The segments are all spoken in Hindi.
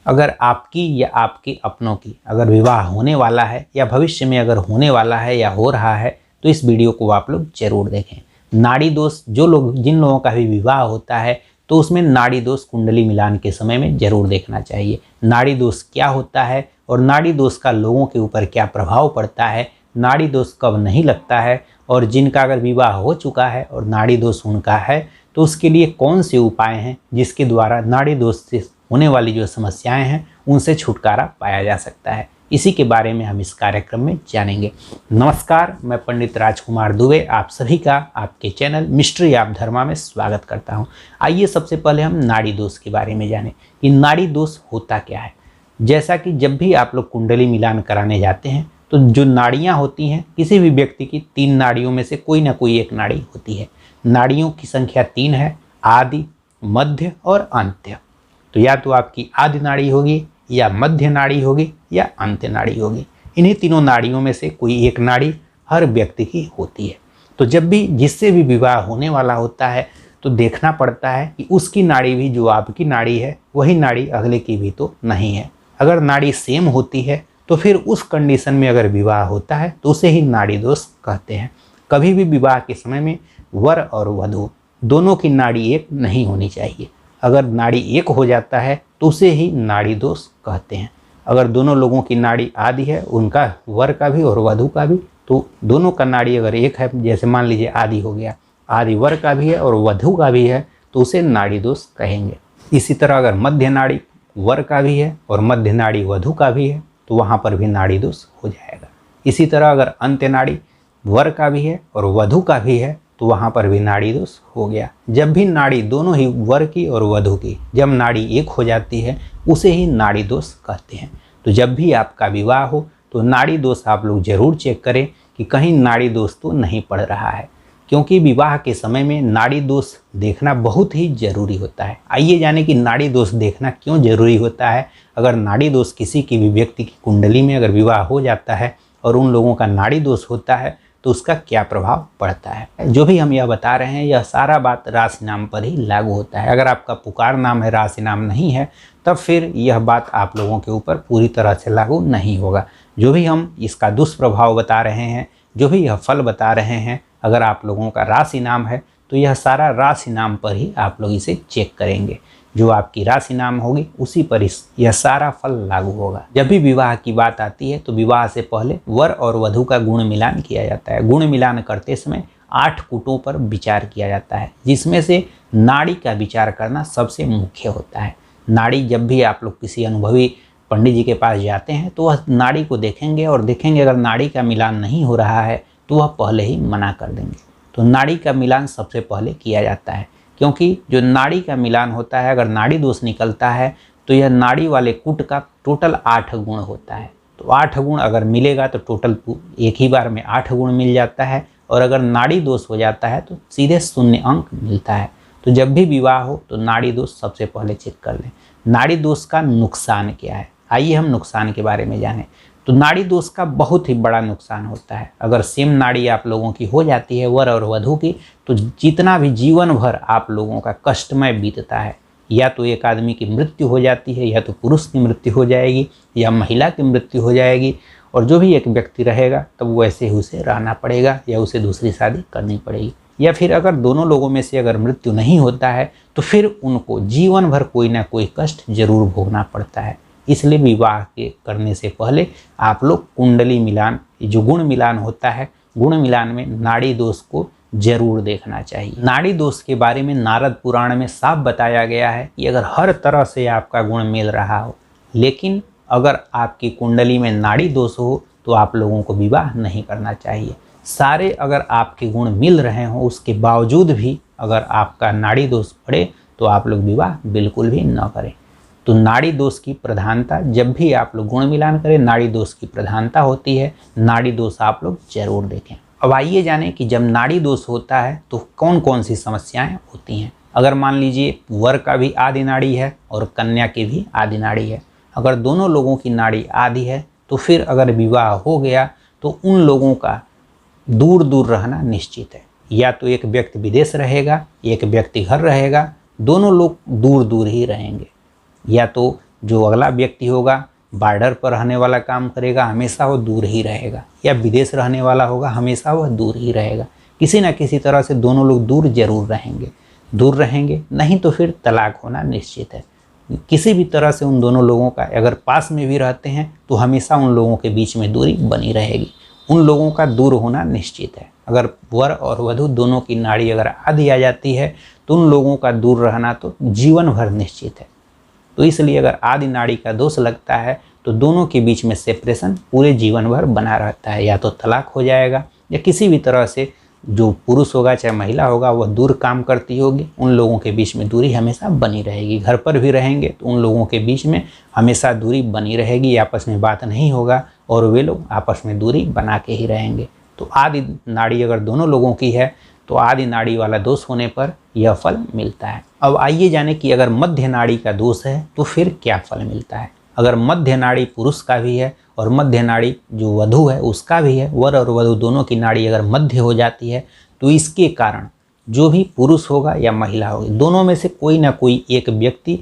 अगर आपकी या आपके अपनों की अगर विवाह होने वाला है या भविष्य में अगर होने वाला है या हो रहा है तो इस वीडियो को आप लोग जरूर देखें। नाड़ी दोष जिन लोगों का भी विवाह होता है तो उसमें नाड़ी दोष कुंडली मिलान के समय में जरूर देखना चाहिए। नाड़ी दोष क्या होता है और नाड़ी दोष का लोगों के ऊपर क्या प्रभाव पड़ता है, नाड़ी दोष कब नहीं लगता है, और जिनका अगर विवाह हो चुका है और नाड़ी दोष उनका है तो उसके लिए कौन से उपाय हैं जिसके द्वारा नाड़ी दोष से होने वाली जो समस्याएं हैं उनसे छुटकारा पाया जा सकता है। इसी के बारे में हम इस कार्यक्रम में जानेंगे। नमस्कार, मैं पंडित राजकुमार दुबे आप सभी का आपके चैनल मिस्ट्री ऑफ धर्मा में स्वागत करता हूं। आइए सबसे पहले हम नाड़ी दोष के बारे में जानें कि नाड़ी दोष होता क्या है। जैसा कि जब भी आप लोग कुंडली मिलान कराने जाते हैं तो जो नाड़ियाँ होती हैं, किसी भी व्यक्ति की 3 नाड़ियों में से कोई ना कोई एक नाड़ी होती है। नाड़ियों की संख्या 3 है, आदि, मध्य और अंत्य। तो या तो आपकी आदि नाड़ी होगी या मध्य नाड़ी होगी या अंत्य नाड़ी होगी। इन्हीं तीनों नाड़ियों में से कोई एक नाड़ी हर व्यक्ति की होती है। तो जब भी जिससे भी विवाह होने वाला होता है तो देखना पड़ता है कि उसकी नाड़ी भी जो आपकी नाड़ी है वही नाड़ी अगले की भी तो नहीं है। अगर नाड़ी सेम होती है तो फिर उस कंडीशन में अगर विवाह होता है तो उसे ही नाड़ी दोष कहते हैं। कभी भी विवाह के समय में वर और वधू दोनों की नाड़ी एक नहीं होनी चाहिए। अगर नाड़ी एक हो जाता है तो उसे ही नाड़ी दोष कहते हैं। अगर दोनों लोगों की नाड़ी आदि है, उनका वर का भी और वधू का भी, तो दोनों का नाड़ी अगर एक है, जैसे मान लीजिए आदि हो गया, आदि वर का भी है और वधू का भी है तो उसे नाड़ी दोष कहेंगे। इसी तरह अगर मध्य नाड़ी वर का भी है और मध्य नाड़ी वधू का भी है तो वहाँ पर भी नाड़ी दोष हो जाएगा। इसी तरह अगर अंत्य नाड़ी वर का भी है और वधू का भी है तो वहाँ पर भी नाड़ी दोष हो गया। जब भी नाड़ी दोनों ही वर की और वधू की जब नाड़ी एक हो जाती है उसे ही नाड़ी दोष कहते हैं। तो जब भी आपका विवाह हो तो नाड़ी दोष आप लोग जरूर चेक करें कि कहीं नाड़ी दोष तो नहीं पड़ रहा है, क्योंकि विवाह के समय में नाड़ी दोष देखना बहुत ही जरूरी होता है। आइए जाने कि नाड़ी दोष देखना क्यों जरूरी होता है। अगर नाड़ी दोष किसी की भी व्यक्ति की कुंडली में अगर विवाह हो जाता है और उन लोगों का नाड़ी दोष होता है तो उसका क्या प्रभाव पड़ता है। जो भी हम यह बता रहे हैं यह सारा बात राशि नाम पर ही लागू होता है। अगर आपका पुकार नाम है, राशि नाम नहीं है, तब फिर यह बात आप लोगों के ऊपर पूरी तरह से लागू नहीं होगा। जो भी हम इसका दुष्प्रभाव बता रहे हैं, जो भी यह फल बता रहे हैं, अगर आप लोगों का राशि नाम है तो यह सारा राशि नाम पर ही आप लोग इसे चेक करेंगे। जो आपकी राशि नाम होगी उसी पर यह सारा फल लागू होगा। जब भी विवाह की बात आती है तो विवाह से पहले वर और वधू का गुण मिलान किया जाता है। गुण मिलान करते समय 8 कूटों पर विचार किया जाता है, जिसमें से नाड़ी का विचार करना सबसे मुख्य होता है। नाड़ी जब भी आप लोग किसी अनुभवी पंडित जी के पास जाते हैं तो वह नाड़ी को देखेंगे और देखेंगे अगर नाड़ी का मिलान नहीं हो रहा है तो वह पहले ही मना कर देंगे। तो नाड़ी का मिलान सबसे पहले किया जाता है, क्योंकि जो नाड़ी का मिलान होता है अगर नाड़ी दोष निकलता है तो यह नाड़ी वाले कूट का टोटल 8 गुण होता है। तो 8 गुण अगर मिलेगा तो टोटल एक ही बार में 8 गुण मिल जाता है, और अगर नाड़ी दोष हो जाता है तो सीधे 0 अंक मिलता है। तो जब भी विवाह हो तो नाड़ी दोष सबसे पहले चेक कर लें। नाड़ी दोष का नुकसान क्या है, आइए हम नुकसान के बारे में जानें। तो नाड़ी दोष का बहुत ही बड़ा नुकसान होता है। अगर सेम नाड़ी आप लोगों की हो जाती है वर और वधू की, तो जितना भी जीवन भर आप लोगों का कष्टमय बीतता है, या तो एक आदमी की मृत्यु हो जाती है, या तो पुरुष की मृत्यु हो जाएगी, या महिला की मृत्यु हो जाएगी, और जो भी एक व्यक्ति रहेगा तब वैसे ही उसे रहना पड़ेगा या उसे दूसरी शादी करनी पड़ेगी। या फिर अगर दोनों लोगों में से अगर मृत्यु नहीं होता है तो फिर उनको जीवन भर कोई ना कोई कष्ट जरूर भोगना पड़ता है। इसलिए विवाह के करने से पहले आप लोग कुंडली मिलान, जो गुण मिलान होता है, गुण मिलान में नाड़ी दोष को जरूर देखना चाहिए। नाड़ी दोष के बारे में नारद पुराण में साफ बताया गया है कि अगर हर तरह से आपका गुण मिल रहा हो, लेकिन अगर आपकी कुंडली में नाड़ी दोष हो तो आप लोगों को विवाह नहीं करना चाहिए। सारे अगर आपके गुण मिल रहे हों उसके बावजूद भी अगर आपका नाड़ी दोष पड़े तो आप लोग विवाह बिल्कुल भी न करें। तो नाड़ी दोष की प्रधानता, जब भी आप लोग गुण मिलान करें नाड़ी दोष की प्रधानता होती है। नाड़ी दोष आप लोग जरूर देखें। अब आइए जानें कि जब नाड़ी दोष होता है तो कौन कौन सी समस्याएं होती हैं। अगर मान लीजिए वर का भी आदि नाड़ी है और कन्या की भी आदि नाड़ी है, अगर दोनों लोगों की नाड़ी आदि है तो फिर अगर विवाह हो गया तो उन लोगों का दूर दूर रहना निश्चित है। या तो एक व्यक्ति विदेश रहेगा, एक व्यक्ति घर रहेगा, दोनों लोग दूर दूर ही रहेंगे। या तो जो अगला व्यक्ति होगा बॉर्डर पर रहने वाला काम करेगा, हमेशा वो दूर ही रहेगा, या विदेश रहने वाला होगा हमेशा वह दूर ही रहेगा। किसी न किसी तरह से दोनों लोग दूर जरूर रहेंगे, दूर रहेंगे, नहीं तो फिर तलाक होना निश्चित है। किसी भी तरह से उन दोनों लोगों का अगर पास में भी रहते हैं तो हमेशा उन लोगों के बीच में दूरी बनी रहेगी, उन लोगों का दूर होना निश्चित है। अगर वर और वधू दोनों की नाड़ी अगर आधी आ जाती है तो उन लोगों का दूर रहना तो जीवन भर निश्चित है। तो इसलिए अगर आदि नाड़ी का दोष लगता है तो दोनों के बीच में सेपरेशन पूरे जीवन भर बना रहता है, या तो तलाक हो जाएगा या किसी भी तरह से जो पुरुष होगा चाहे महिला होगा वह दूर काम करती होगी, उन लोगों के बीच में दूरी हमेशा बनी रहेगी। घर पर भी रहेंगे तो उन लोगों के बीच में हमेशा दूरी बनी रहेगी, आपस में बात नहीं होगा और वे लोग आपस में दूरी बना के ही रहेंगे। तो आदि नाड़ी अगर दोनों लोगों की है तो आदि नाड़ी वाला दोष होने पर यह फल मिलता है। अब आइए जाने कि अगर मध्य नाड़ी का दोष है तो फिर क्या फल मिलता है। अगर मध्य नाड़ी पुरुष का भी है और मध्य नाड़ी जो वधू है उसका भी है, वर और वधू दोनों की नाड़ी अगर मध्य हो जाती है तो इसके कारण जो भी पुरुष होगा या महिला होगी दोनों में से कोई ना कोई एक व्यक्ति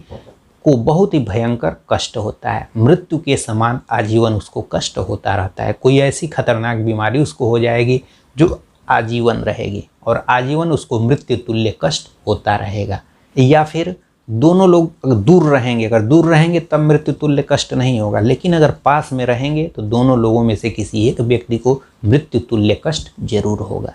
को बहुत ही भयंकर कष्ट होता है, मृत्यु के समान आजीवन उसको कष्ट होता रहता है। कोई ऐसी खतरनाक बीमारी उसको हो जाएगी जो आजीवन रहेगी और आजीवन उसको मृत्यु तुल्य कष्ट होता रहेगा। या फिर दोनों लोग दूर रहेंगे, अगर दूर रहेंगे तब मृत्यु तुल्य कष्ट नहीं होगा, लेकिन अगर पास में रहेंगे तो दोनों लोगों में से किसी एक व्यक्ति को मृत्यु तुल्य कष्ट जरूर होगा।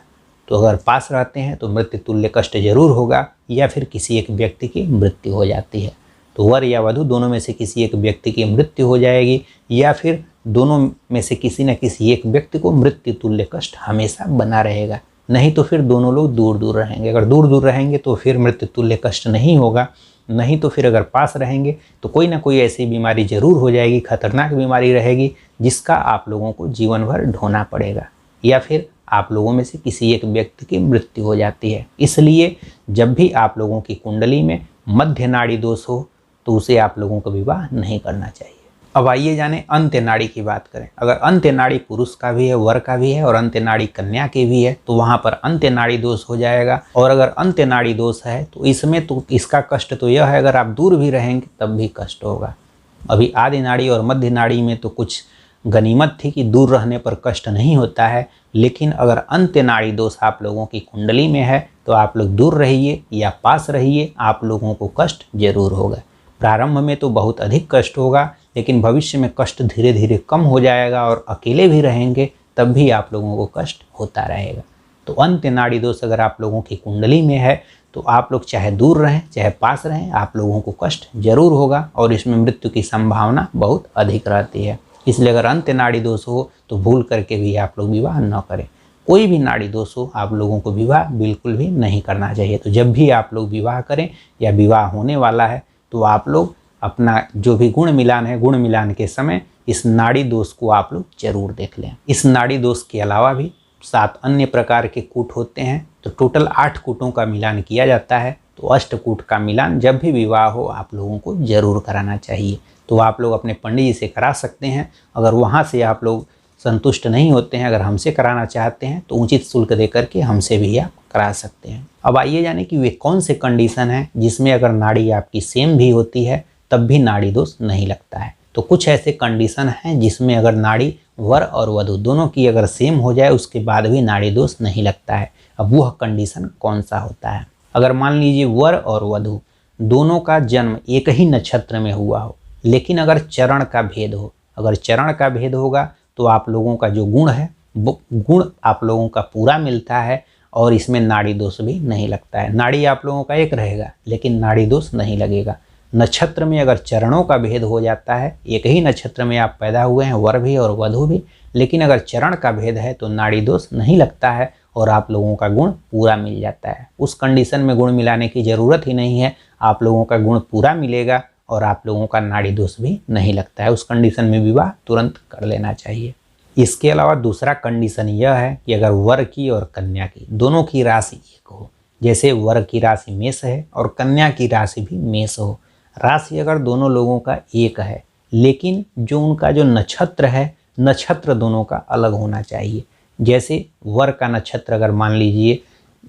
तो अगर पास रहते हैं तो मृत्यु तुल्य कष्ट जरूर होगा, या फिर किसी एक व्यक्ति की मृत्यु हो जाती है तो वर या वधू दोनों में से किसी एक व्यक्ति की मृत्यु हो जाएगी, या फिर दोनों में से किसी न किसी एक व्यक्ति को मृत्यु तुल्य कष्ट हमेशा बना रहेगा। नहीं तो फिर दोनों लोग दूर दूर रहेंगे। अगर दूर दूर रहेंगे तो फिर मृत्यु तुल्य कष्ट नहीं होगा, नहीं तो फिर अगर पास रहेंगे तो कोई ना कोई ऐसी बीमारी जरूर हो जाएगी, खतरनाक बीमारी रहेगी जिसका आप लोगों को जीवन भर ढोना पड़ेगा, या फिर आप लोगों में से किसी एक व्यक्ति की मृत्यु हो जाती है। इसलिए जब भी आप लोगों की कुंडली में मध्य नाड़ी दोष हो तो उसे आप लोगों को विवाह नहीं करना चाहिए। अब आइए जाने अंत्य नाड़ी की बात करें। अगर अंत्य नाड़ी पुरुष का भी है, वर का भी है और अंत्य नाड़ी कन्या के भी है तो वहाँ पर अंत्य नाड़ी दोष हो जाएगा। और अगर अंत्य नाड़ी दोष है तो इसमें तो इसका कष्ट तो यह है अगर आप दूर भी रहेंगे तब भी कष्ट होगा। अभी आदि नाड़ी और मध्य नाड़ी में तो कुछ गनीमत थी कि दूर रहने पर कष्ट नहीं होता है, लेकिन अगर अंत्य नाड़ी दोष आप लोगों की कुंडली में है तो आप लोग दूर रहिए या पास रहिए, आप लोगों को कष्ट जरूर होगा। प्रारंभ में तो बहुत अधिक कष्ट होगा, लेकिन भविष्य में कष्ट धीरे धीरे कम हो जाएगा और अकेले भी रहेंगे तब भी आप लोगों को कष्ट होता रहेगा। तो अंत्य नाड़ी दोष अगर आप लोगों की कुंडली में है तो आप लोग चाहे दूर रहें चाहे पास रहें, आप लोगों को कष्ट जरूर होगा और इसमें मृत्यु की संभावना बहुत अधिक रहती है। इसलिए अगर अंत्य नाड़ी दोष हो तो भूल करके भी आप लोग विवाह न करें। कोई भी नाड़ी दोष हो आप लोगों को विवाह बिल्कुल भी नहीं करना चाहिए। तो जब भी आप लोग विवाह करें या विवाह होने वाला है तो आप लोग अपना जो भी गुण मिलान है, गुण मिलान के समय इस नाड़ी दोष को आप लोग जरूर देख लें। इस नाड़ी दोष के अलावा भी 7 अन्य प्रकार के कूट होते हैं, तो टोटल 8 कूटों का मिलान किया जाता है। तो अष्टकूट का मिलान जब भी विवाह हो आप लोगों को जरूर कराना चाहिए। तो आप लोग अपने पंडित जी से करा सकते हैं। अगर वहाँ से आप लोग संतुष्ट नहीं होते हैं, अगर हमसे कराना चाहते हैं तो उचित शुल्क दे करके हमसे भी आप करा सकते हैं। अब आइए जाने कि वे कौन से कंडीशन हैं जिसमें अगर नाड़ी आपकी सेम भी होती है तब भी नाड़ी दोष नहीं लगता है। तो कुछ ऐसे कंडीशन हैं जिसमें अगर नाड़ी वर और वधू दोनों की अगर सेम हो जाए उसके बाद भी नाड़ी दोष नहीं लगता है। अब वह कंडीशन कौन सा होता है? अगर मान लीजिए वर और वधू दोनों का जन्म एक ही नक्षत्र में हुआ हो, लेकिन अगर चरण का भेद हो, अगर चरण का भेद होगा तो आप लोगों का जो गुण है वो गुण आप लोगों का पूरा मिलता है और इसमें नाड़ी दोष भी नहीं लगता है। नाड़ी आप लोगों का एक रहेगा लेकिन नाड़ी दोष नहीं लगेगा। नक्षत्र में अगर चरणों का भेद हो जाता है, एक ही नक्षत्र में आप पैदा हुए हैं वर भी और वधू भी, लेकिन अगर चरण का भेद है तो नाड़ी दोष नहीं लगता है और आप लोगों का गुण पूरा मिल जाता है। उस कंडीशन में गुण मिलाने की ज़रूरत ही नहीं है, आप लोगों का गुण पूरा मिलेगा और आप लोगों का नाड़ी दोष भी नहीं लगता है। उस कंडीशन में विवाह तुरंत कर लेना चाहिए। इसके अलावा दूसरा कंडीशन यह है कि अगर वर की और कन्या की दोनों की राशि एक हो, जैसे वर की राशि मेष है और कन्या की राशि भी मेष हो, राशि अगर दोनों लोगों का एक है लेकिन जो उनका जो नक्षत्र है, नक्षत्र दोनों का अलग होना चाहिए। जैसे वर का नक्षत्र अगर मान लीजिए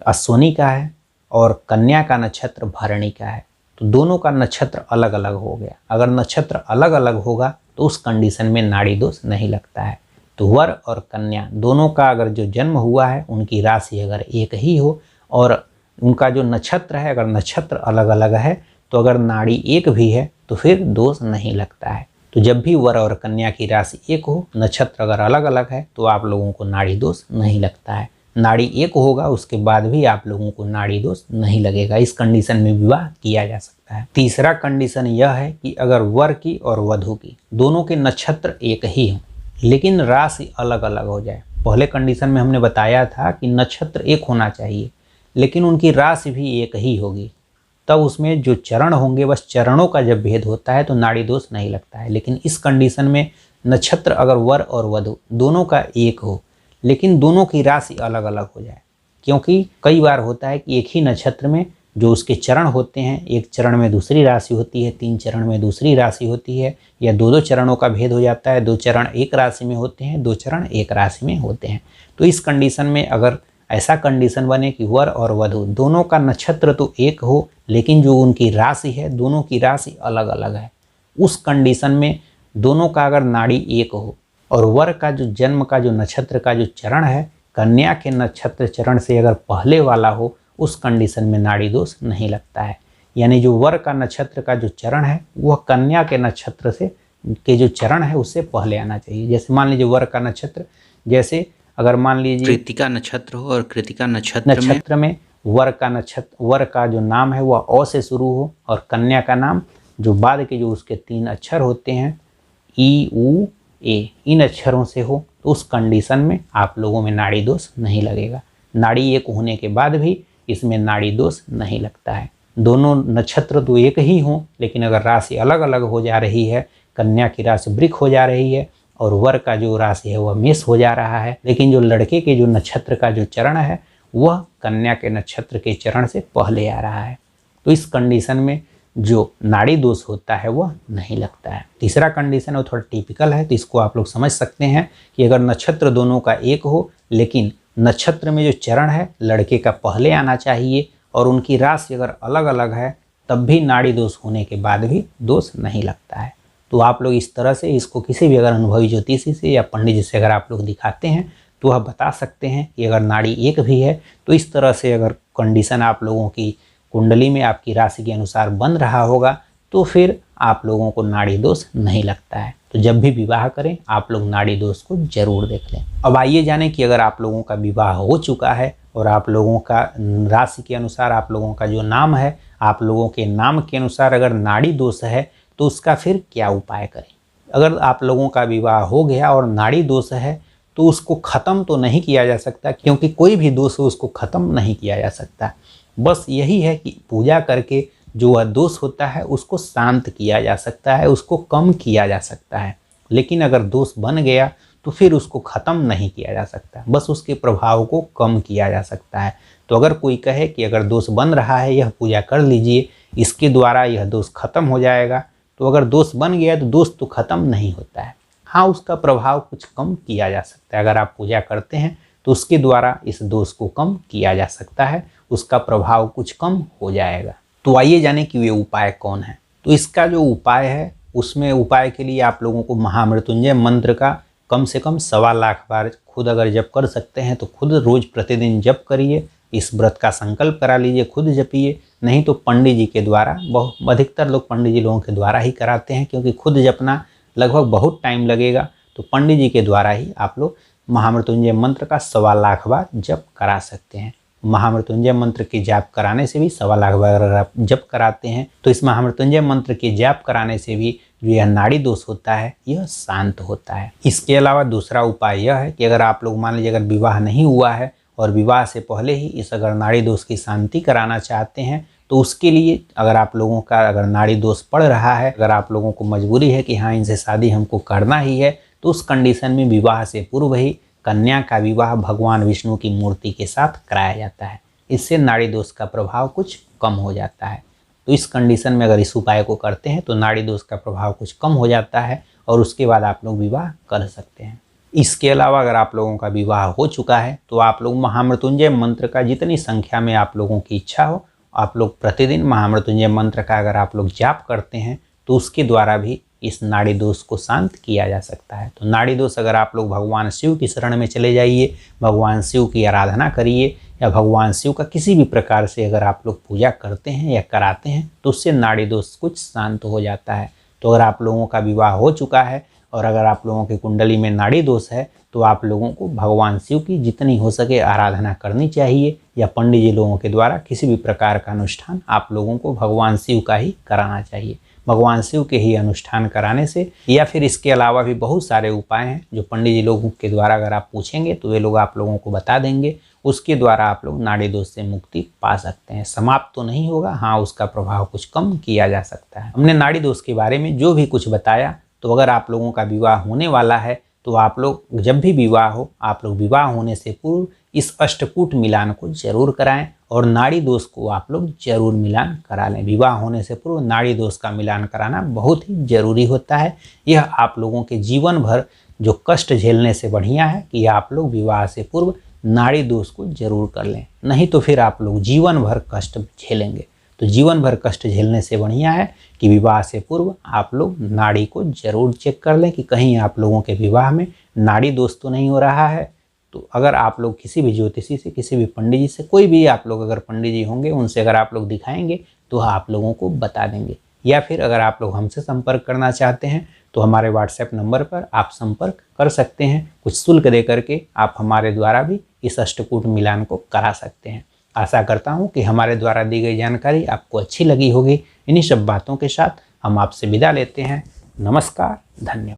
अश्विनी का है और कन्या का नक्षत्र भरणी का है, तो दोनों का नक्षत्र अलग अलग हो गया। अगर नक्षत्र अलग अलग होगा तो उस कंडीशन में नाड़ी दोष नहीं लगता है। तो वर और कन्या दोनों का अगर जो जन्म हुआ है, उनकी राशि अगर एक ही हो और उनका जो नक्षत्र है अगर नक्षत्र अलग अलग है, तो अगर नाड़ी एक भी है तो फिर दोष नहीं लगता है। तो जब भी वर और कन्या की राशि एक हो, नक्षत्र अगर अलग अलग है, तो आप लोगों को नाड़ी दोष नहीं लगता है। नाड़ी एक होगा उसके बाद भी आप लोगों को नाड़ी दोष नहीं लगेगा। इस कंडीशन में विवाह किया जा सकता है। तीसरा कंडीशन यह है कि अगर वर की और वधू की दोनों के नक्षत्र एक ही हों लेकिन राशि अलग अलग हो जाए। पहले कंडीशन में हमने बताया था कि नक्षत्र एक होना चाहिए लेकिन उनकी राशि भी एक ही होगी, तब उसमें जो चरण होंगे बस चरणों का जब भेद होता है तो नाड़ी दोष नहीं लगता है। लेकिन इस कंडीशन में नक्षत्र अगर वर और वधू दोनों का एक हो लेकिन दोनों की राशि अलग अलग हो जाए, क्योंकि कई बार होता है कि एक ही नक्षत्र में जो उसके चरण होते हैं, एक चरण में दूसरी राशि होती है, 3 चरण में दूसरी राशि होती है, या 2-2 चरणों का भेद हो जाता है, 2 चरण एक राशि में होते हैं, 2 चरण एक राशि में होते हैं। तो इस कंडीशन में अगर ऐसा कंडीशन बने कि वर और वधू दोनों का नक्षत्र तो एक हो लेकिन जो उनकी राशि है दोनों की राशि अलग अलग है, उस कंडीशन में दोनों का अगर नाड़ी एक हो और वर का जो जन्म का जो नक्षत्र का जो चरण है कन्या के नक्षत्र चरण से अगर पहले वाला हो, उस कंडीशन में नाड़ी दोष नहीं लगता है। यानी जो वर का नक्षत्र का जो चरण है वह कन्या के नक्षत्र से के जो चरण है उससे पहले आना चाहिए। जैसे मान लीजिए वर का नक्षत्र, जैसे अगर मान लीजिए कृतिका नक्षत्र हो और कृतिका नक्षत्र में वर का जो नाम है वह अ से शुरू हो और कन्या का नाम जो बाद के जो उसके 3 अक्षर होते हैं ई उ ए, इन अक्षरों से हो, तो उस कंडीशन में आप लोगों में नाड़ी दोष नहीं लगेगा। नाड़ी एक होने के बाद भी इसमें नाड़ी दोष नहीं लगता है। दोनों नक्षत्र तो एक ही हों लेकिन अगर राशि अलग अलग हो जा रही है, कन्या की राशि वृक हो जा रही है और वर का जो राशि है वह मेष हो जा रहा है, लेकिन जो लड़के के जो नक्षत्र का जो चरण है वह कन्या के नक्षत्र के चरण से पहले आ रहा है, तो इस कंडीशन में जो नाड़ी दोष होता है वह नहीं लगता है। तीसरा कंडीशन है वो थोड़ा टिपिकल है, तो इसको आप लोग समझ सकते हैं कि अगर नक्षत्र दोनों का एक हो लेकिन नक्षत्र में जो चरण है लड़के का पहले आना चाहिए और उनकी राशि अगर अलग अलग है, तब भी नाड़ी दोष होने के बाद भी दोष नहीं लगता है। तो आप लोग इस तरह से इसको किसी भी अगर अनुभवी ज्योतिषी से या पंडित जी से अगर आप लोग दिखाते हैं तो वह बता सकते हैं कि अगर नाड़ी एक भी है तो इस तरह से अगर कंडीशन आप लोगों की कुंडली में आपकी राशि के अनुसार बन रहा होगा तो फिर आप लोगों को नाड़ी दोष नहीं लगता है। तो जब भी विवाह करें आप लोग नाड़ी दोष को जरूर देख लें। अब आइए जानें कि अगर आप लोगों का विवाह हो चुका है और आप लोगों का राशि के अनुसार आप लोगों का जो नाम है, आप लोगों के नाम के अनुसार अगर नाड़ी दोष है तो उसका फिर क्या उपाय करें। अगर आप लोगों का विवाह हो गया और नाड़ी दोष है तो उसको ख़त्म तो नहीं किया जा सकता, क्योंकि कोई भी दोष हो उसको ख़त्म नहीं किया जा सकता। बस यही है कि पूजा करके जो वह दोष होता है उसको शांत किया जा सकता है, उसको कम किया जा सकता है। लेकिन अगर दोष बन गया तो फिर उसको ख़त्म नहीं किया जा सकता, बस उसके प्रभाव को कम किया जा सकता है। तो अगर कोई कहे कि अगर दोष बन रहा है यह पूजा कर लीजिए, इसके द्वारा यह दोष खत्म हो जाएगा, तो अगर दोष बन गया तो दोष तो खत्म नहीं होता है, हाँ उसका प्रभाव कुछ कम किया जा सकता है। अगर आप पूजा करते हैं तो उसके द्वारा इस दोष को कम किया जा सकता है, उसका प्रभाव कुछ कम हो जाएगा। तो आइए जाने कि वे उपाय कौन है। तो इसका जो उपाय है उसमें उपाय के लिए आप लोगों को महामृत्युंजय मंत्र का कम से कम 1.25 लाख बार खुद अगर जप कर सकते हैं तो खुद रोज प्रतिदिन जप करिए। इस व्रत का संकल्प करा लीजिए, खुद जपिए, नहीं तो पंडित जी के द्वारा, बहुत अधिकतर लोग पंडित जी लोगों के द्वारा ही कराते हैं, क्योंकि खुद जपना लगभग बहुत टाइम लगेगा। तो पंडित जी के द्वारा ही आप लोग महामृत्युंजय मंत्र का 1.25 लाख बार जप करा सकते हैं। महामृत्युंजय मंत्र के जाप कराने से भी 1.25 लाख बार अगर आप जप कराते हैं तो इस महामृत्युंजय मंत्र के जाप कराने से भी जो यह नाड़ी दोष होता है यह शांत होता है। इसके अलावा दूसरा उपाय यह है कि अगर आप लोग मान लीजिए अगर विवाह नहीं हुआ है और विवाह से पहले ही इस अगर नाड़ी दोष की शांति कराना चाहते हैं तो उसके लिए अगर आप लोगों का अगर नाड़ी दोष पड़ रहा है, अगर आप लोगों को मजबूरी है कि हाँ इनसे शादी हमको करना ही है, तो उस कंडीशन में विवाह से पूर्व ही कन्या का विवाह भगवान विष्णु की मूर्ति के साथ कराया जाता है। इससे नाड़ी दोष का प्रभाव कुछ कम हो जाता है। तो इस कंडीशन में अगर इस उपाय को करते हैं तो नाड़ी दोष का प्रभाव कुछ कम हो जाता है और उसके बाद आप लोग विवाह कर सकते हैं। इसके अलावा अगर आप लोगों का विवाह हो चुका है तो आप लोग महामृत्युंजय मंत्र का जितनी संख्या में आप लोगों की इच्छा हो आप लोग प्रतिदिन महामृत्युंजय मंत्र का अगर आप लोग जाप करते हैं तो उसके द्वारा भी इस नाड़ी दोष को शांत किया जा सकता है। तो नाड़ी दोष अगर आप लोग भगवान शिव की शरण में चले जाइए, भगवान शिव की आराधना करिए, या भगवान शिव का किसी भी प्रकार से अगर आप लोग पूजा करते हैं या कराते हैं तो उससे नाड़ी दोष कुछ शांत हो जाता है। तो अगर आप लोगों का विवाह हो चुका है और अगर आप लोगों की कुंडली में नाड़ी दोष है तो आप लोगों को भगवान शिव की जितनी हो सके आराधना करनी चाहिए, या पंडित जी लोगों के द्वारा किसी भी प्रकार का अनुष्ठान आप लोगों को भगवान शिव का ही कराना चाहिए। भगवान शिव के ही अनुष्ठान कराने से, या फिर इसके अलावा भी बहुत सारे उपाय हैं जो पंडित जी लोगों के द्वारा अगर आप पूछेंगे तो वे लोग आप लोगों को बता देंगे। उसके द्वारा आप लोग नाड़ी दोष से मुक्ति पा सकते हैं। समाप्त तो नहीं होगा, हाँ उसका प्रभाव कुछ कम किया जा सकता है। हमने नाड़ी दोष के बारे में जो भी कुछ बताया, तो अगर आप लोगों का विवाह होने वाला है तो आप लोग जब भी विवाह हो, आप लोग विवाह होने से पूर्व इस अष्टकूट मिलान को जरूर कराएं और नाड़ी दोष को आप लोग जरूर मिलान करा लें। विवाह होने से पूर्व नाड़ी दोष का मिलान कराना बहुत ही जरूरी होता है। यह आप लोगों के जीवन भर जो कष्ट झेलने से बढ़िया है कि आप लोग विवाह से पूर्व नाड़ी दोष को जरूर कर लें, नहीं तो फिर आप लोग जीवन भर कष्ट झेलेंगे। तो जीवन भर कष्ट झेलने से बढ़िया है कि विवाह से पूर्व आप लोग नाड़ी को जरूर चेक कर लें कि कहीं आप लोगों के विवाह में नाड़ी दोष तो नहीं हो रहा है। तो अगर आप लोग किसी भी ज्योतिषी से, किसी भी पंडित जी से, कोई भी आप लोग अगर पंडित जी होंगे उनसे अगर आप लोग दिखाएंगे तो आप लोगों को बता देंगे। या फिर अगर आप लोग हमसे संपर्क करना चाहते हैं तो हमारे व्हाट्सएप नंबर पर आप संपर्क कर सकते हैं। कुछ शुल्क दे करके आप हमारे द्वारा भी इस अष्टकूट मिलान को करा सकते हैं। आशा करता हूँ कि हमारे द्वारा दी गई जानकारी आपको अच्छी लगी होगी। इन्हीं सब बातों के साथ हम आपसे विदा लेते हैं। नमस्कार, धन्यवाद।